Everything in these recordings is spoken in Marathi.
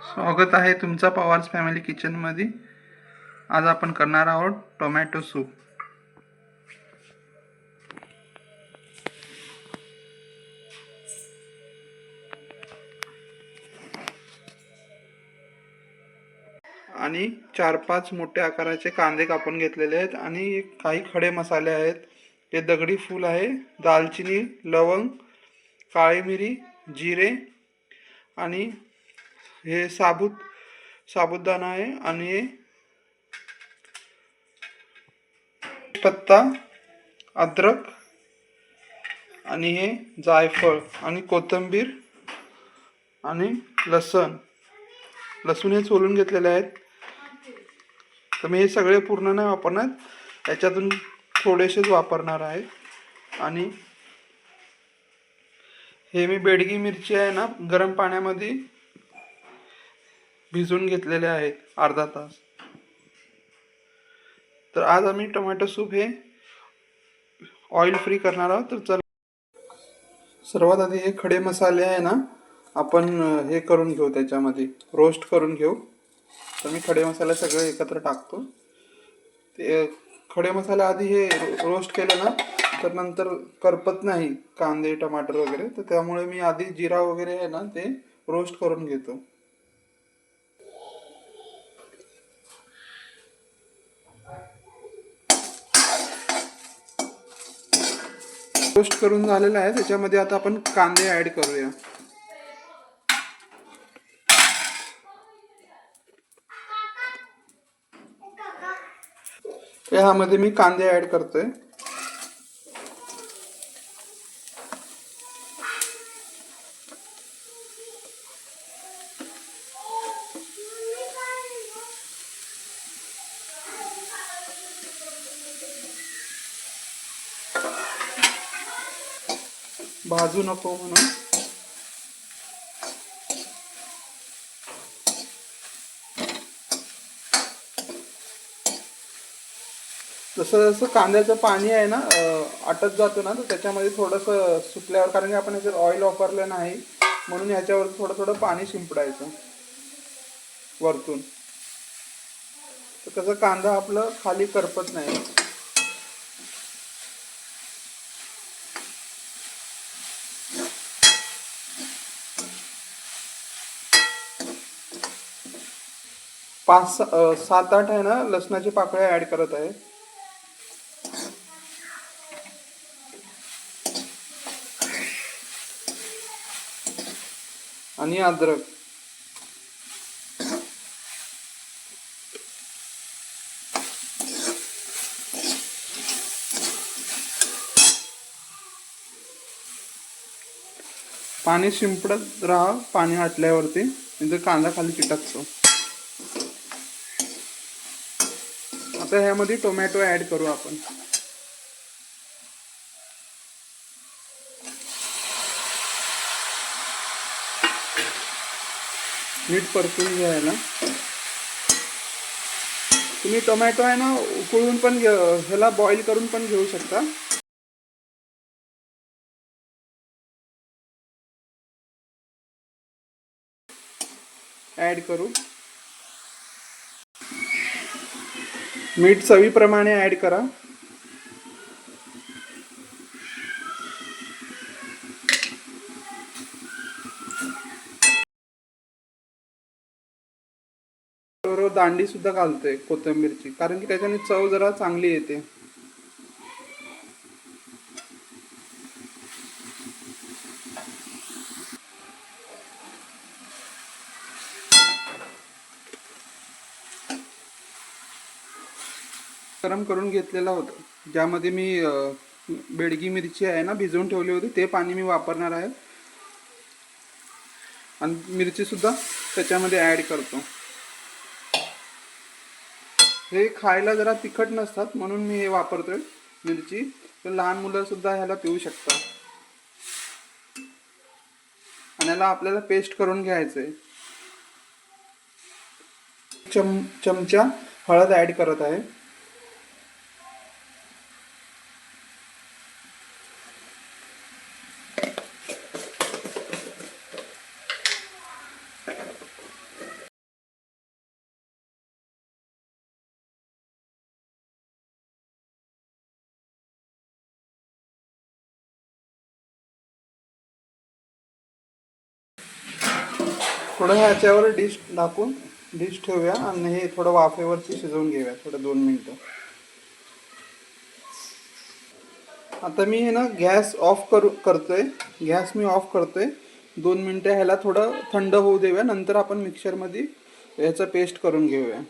स्वागत आहे तुमचा पवार्स फॅमिली किचनमध्ये। आज आपण करणार आहोत टोमॅटो सूप। आणि 4-5 मोठे आकाराचे कांदे कापून घेतलेले आहेत आणि काही खडे मसाले आहेत। ते दगडी फूल आहे, दालचिनी, लवंग, काळी मिरी, जिरे आणि हे साबुदाणा आहे आणि पत्ता, अद्रक आणि हे जायफळ आणि कोथिंबीर आणि लसूण हे सोलून घेतलेले आहेत। तर मी हे सगळे पूर्ण नाही वापरणार, याच्यातून थोडेसेच वापरणार आहे। आणि हे मी बेडगी मिरची आहे ना, गरम पाण्यामध्ये भिजवून घेतलेले आहेत अर्धा तास। तर आज आम्ही टोमॅटो सूप हे ऑइल फ्री करणार आहोत। तर चला, सर्वात आधी हे खडे मसाले आहे ना, आपण हे करून घेऊ, त्याच्यामध्ये रोस्ट करून घेऊ। तर मी खडे मसाले सगळे एकत्र टाकतो। ते खडे मसाले आधी हे रोस्ट केले ना, तर नंतर करपत नाही कांदे टमाटर वगैरे। तर त्यामुळे मी आधी जिरा वगैरे आहे ना, ते रोस्ट करून घेतो। रोस्ट करून झालेला आहे, त्याच्यामध्ये आता आपण कांदे ऍड करूया। यामध्ये मी कांदे ऍड करतोय। भाजू नको म्हणून जसं जसं कांद्याचं पाणी आहे ना आटत जातो ना, तर त्याच्यामध्ये थोडंसं सुकल्यावर, कारण की आपण याच्यात ऑइल वापरलं नाही म्हणून याच्यावर थोडं थोडं पाणी शिंपडायचं वरतून। तर कसं कांदा आपलं खाली करपत नाही। पाच 7-8 आहे ना लसणाची पाकळ्या ऍड करत आहे। आणि अद्रक, पाणी शिंपडत राहा पाणी आटल्यावरती, नंतर कांदा खाली चिटकतो। आता ह्यामध्ये टोमॅटो ऍड करू आपण। नीट परतून घ्यायला। तुम्ही टोमॅटो आहे ना उकळून पण ह्याला बॉईल करून पण घेऊ शकता। ऍड करू, मीठ चवीप्रमाणे ऍड करा। बरोबर दांडी सुद्धा घालतोय कोथिंबीरची, कारण की त्याच्याने चव जरा चांगली येते। गरम करून घेतलेला होता, ज्यामध्ये मी बेडगी मिरची आहे ना भिजवून ठेवली होती, ते पाणी मी वापरणार आहे। आणि मिरची सुद्धा त्याच्यामध्ये ऍड करतो। हे खायला जरा तिखट नसतात म्हणून मी हे वापरतोय मिरची। तर लहान मुलं सुद्धा ह्याला पिऊ शकतात। आणि याला आपल्याला पेस्ट करून घ्यायचंय। चमचा हळद ऍड करत आहे। थोडं ह्याच्यावर डिश ठेवूया आणि हे थोडं वाफेवरती शिजवून घेऊया थोडं 2 मिनिटं. आता मी हे ना गॅस करतोय. गॅस मी ऑफ करतोय. 2 मिनिटं ह्याला थोडं थंड होऊ देऊया, नंतर आपण मिक्सरमध्ये याचं पेस्ट करून घेऊया.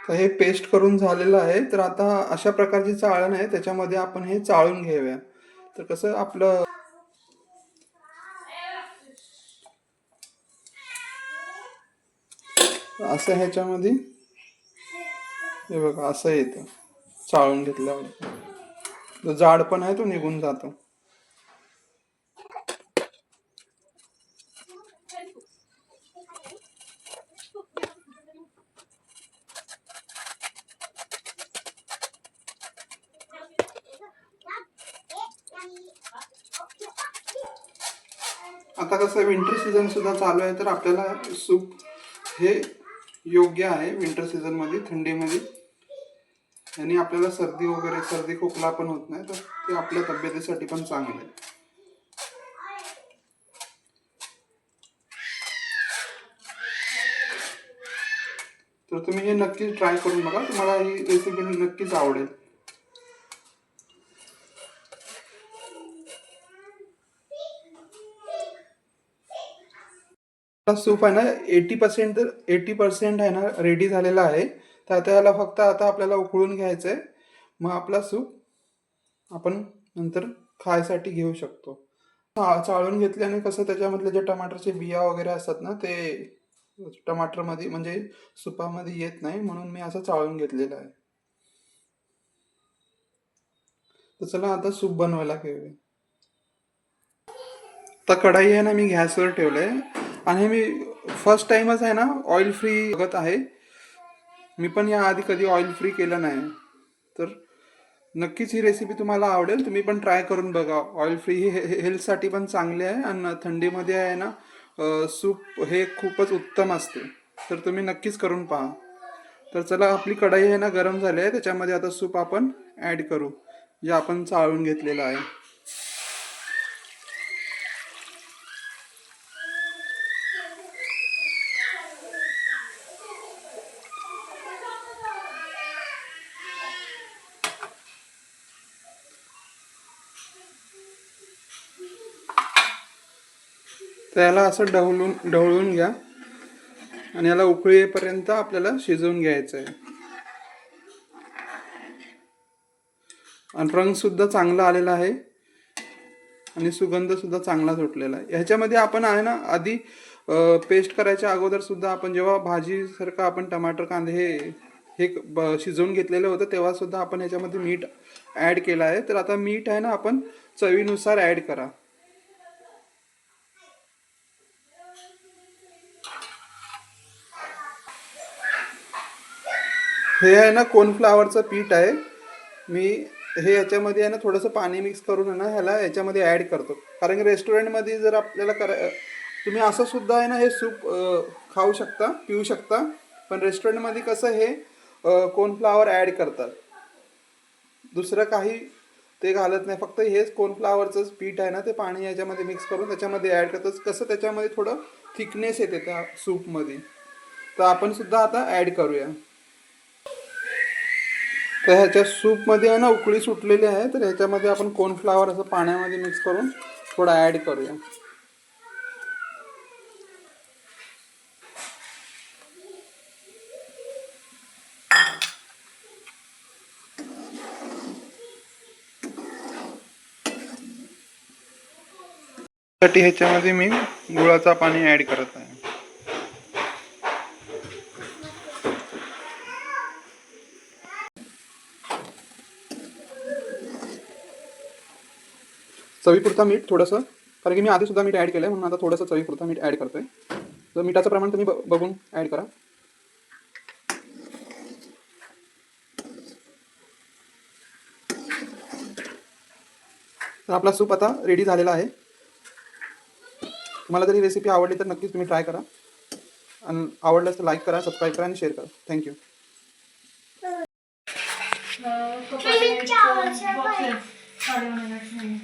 तर हे पेस्ट करून झालेलं आहे. तर आता अशा प्रकारची चाळण आहे, त्याच्यामध्ये आपण हे चाळून घेऊया. तर कसं आपलं असं ह्याच्यामध्ये हे बघा असं येतं चाळून घेतल्यावर. जो जाड पण आहे तो निघून जातो. आता कसं विंटर सीझन सुद्धा चालू आहे, तर आपल्याला सूप हे योग्य आहे विंटर सीझन मध्ये, थंडीमध्ये. आणि आपल्याला सर्दी खोकला पण होत नाही, तर ते आपल्या तब्येतीसाठी पण चांगलं आहे. तर तुम्ही हे नक्कीच ट्राय करून बघा, तुम्हाला ही रेसिपी नक्कीच आवडेल. सूप आहे ना 80% आहे ना रेडी झालेला आहे. तर त्याला फक्त आता आपल्याला उकळून घ्यायचं आहे. मग आपला सूप आपण नंतर खायसाठी घेऊ शकतो. चाळून घेतल्याने कसं त्याच्यामधले जे टमाटरचे बिया वगैरे असतात ना, ते टमाटरमध्ये म्हणजे सुपामध्ये येत नाही, म्हणून मी असं चाळून घेतलेलं आहे. तर चला आता सूप बनवायला घेऊया. तर कढाई आहे ना मी गॅसवर ठेवलंय आणि मी फर्स्ट टाइमच आहे ना ऑइल फ्री बघत आहे. मी पण या आधी कधी ऑइल फ्री केलं नाही. तर नक्कीच ही रेसिपी तुम्हाला आवडेल. तुम्ही पण ट्राय करून बघा. ऑइल फ्री ही हेल्थसाठी पण चांगली आहे आणि थंडीमध्ये आहे ना सूप हे खूपच उत्तम असते. तर तुम्ही नक्कीच करून पहा. तर चला आपली कढाई आहे ना गरम झाली आहे, त्याच्यामध्ये आता सूप आपण ॲड करू जे आपण चाळून घेतलेलं आहे. तर याला असं ढवळून घ्या आणि याला उकळी येईपर्यंत आपल्याला शिजवून घ्यायचं आहे. आणि रंग सुद्धा चांगला आलेला आहे आणि सुगंध सुद्धा चांगला सुटलेला आहे. ह्याच्यामध्ये आपण आहे ना आधी पेस्ट करायच्या अगोदर सुद्धा आपण जेव्हा भाजी सारखं आपण टमाटर कांदे हे शिजवून घेतलेलं होतं, तेव्हा सुद्धा आपण ह्याच्यामध्ये मीठ ॲड केलं आहे. तर आता मीठ आहे ना आपण चवीनुसार ॲड करा. हे आहे ना कॉर्नफ्लावरचं पीठ आहे. मी हे याच्यामध्ये आहे ना थोडंसं पाणी मिक्स करून आहे ना ह्याला याच्यामध्ये ॲड करतो. कारण की रेस्टॉरंटमध्ये जर आपल्याला तुम्ही असं सुद्धा आहे ना हे सूप खाऊ शकता, पिऊ शकता. पण रेस्टॉरंटमध्ये कसं हे कॉर्नफ्लावर ॲड करतात. दुसरं काही ते घालत नाही. फक्त हेच कॉर्नफ्लावरचंच पीठ आहे ना ते पाणी याच्यामध्ये मिक्स करून त्याच्यामध्ये ॲड करतात. कसं त्याच्यामध्ये थोडं थिकनेस येते त्या सूपमध्ये. तर आपण सुद्धा आता ॲड करूया. तर ह्याच्या सूपमध्ये आहे ना उकळी सुटलेली आहे, तर ह्याच्यामध्ये आपण कॉर्नफ्लावर असं पाण्यामध्ये मिक्स करून थोडं ॲड करूया. साठी ह्याच्यामध्ये मी गुळाचा पाणी ॲड करत आहे. चवीपुरता मीठ थोडंसं, कारण की मी आधी सुद्धा मीठ ॲड केलं आहे, म्हणून आता थोडंसं चवीपुरता मीठ ॲड करतोय. तर मिठाचं प्रमाण तुम्ही बघून ॲड करा. तर आपला सूप आता रेडी झालेला आहे. तुम्हाला जर ही रेसिपी आवडली तर नक्कीच तुम्ही ट्राय करा आणि आवडल्यास तर लाईक करा, सबस्क्राईब करा आणि शेअर करा. थँक्यू. कपड़े बॉक्स है 9:30 नहीं